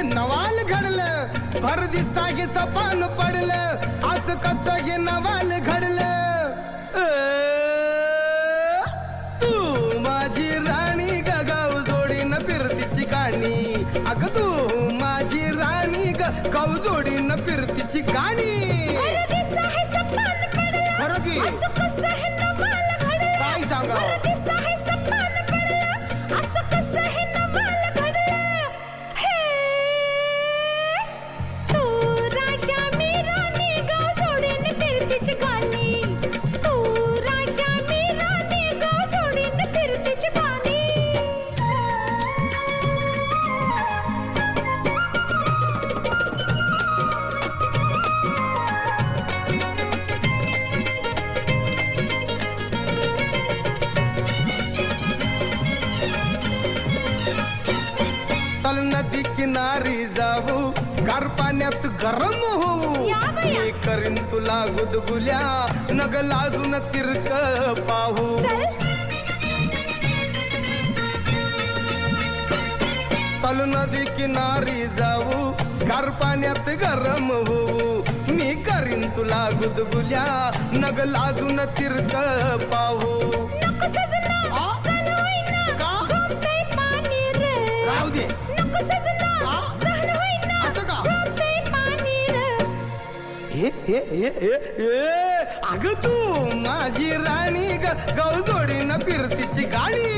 नवाल घडलं, भर दिसता हे सपान पडलं, असं कसं हे नवाल घडलं. तू माझी राणी ग गाव जोडीन फिरतीची गाणी, अग तू माझी राणी ग गाव जोडीन फिरतीची गाणी. खरं की काय सांगा नदी किनारी जाऊ, गार पाण्यात गरम होऊ, मी करीन तुला गुदगुल्या, नग लाजून तिरक पाहू. चल नदी किनारी जाऊ, गार पाण्यात गरम होऊ, मी करीन तुला गुदगुल्या, नग लाजून तिरक पाहू. राहू दे अग तू माझी राणी ग गाव जोडीन फिरतीची गाणी.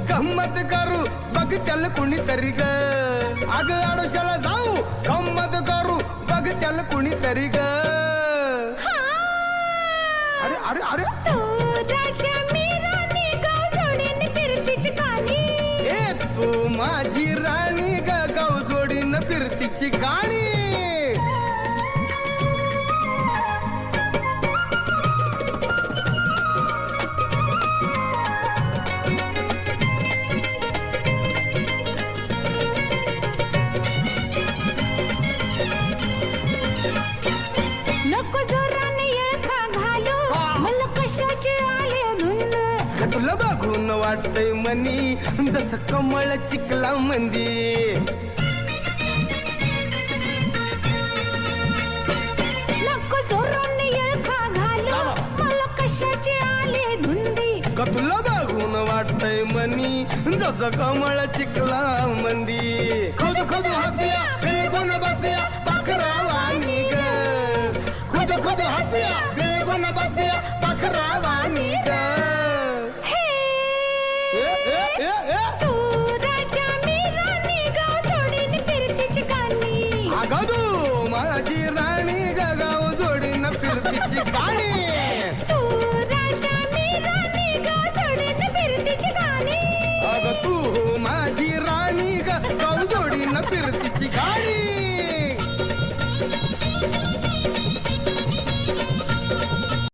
गम्मत करू बघ चल कुणीतरी ग, अग आडोशाला जाऊ गम्मत करू बघ चल कुणीतरी ग. अरे अरे अरे ए तू माझी राणी ग गाव जोडीन फिरतीची गाणी. तुला बघून वाटतय मनी जसं कमळ चिकला मंदी. नको जोराने येळखा घालू, मला कशाची आले धुंदी. का तुला बघून वाटतय मनी जसं कमळ चिकला मंदी. खुद खुद हसया बेगुन बसया पाखरावानी ग, खुद खुद हसया बेगुन बसया पाखरावानी ग. तू राजा मी राणी गाव जोडीन फिरतीची गाणी. अगं तू माझी राणी ग गाव जोडीन फिरतीची गाणी.